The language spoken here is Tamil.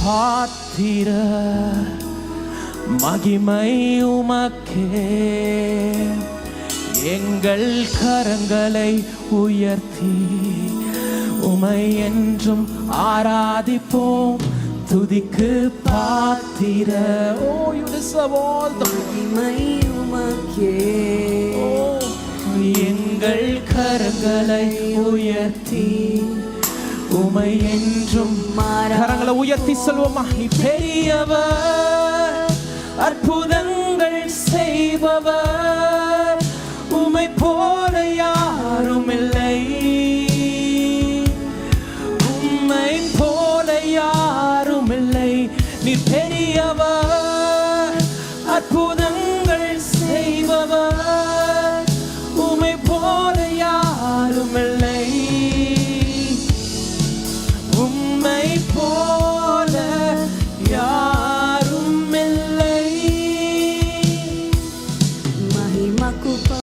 பாத்திர மகிமை உமக்கே. எங்கள் கரங்களை உயர்த்தி உமை என்றும் ஆராதிப்போம். துதிக்கு பாத்திர you deserve all the மகிமை உமக்கே. எங்கள் கரங்களை உயர்த்தி உமை என்றும் கரங்களை உயர்த்தி சொல்வோமா. நீ பெரியவர், அற்புதங்கள் செய்பவர்,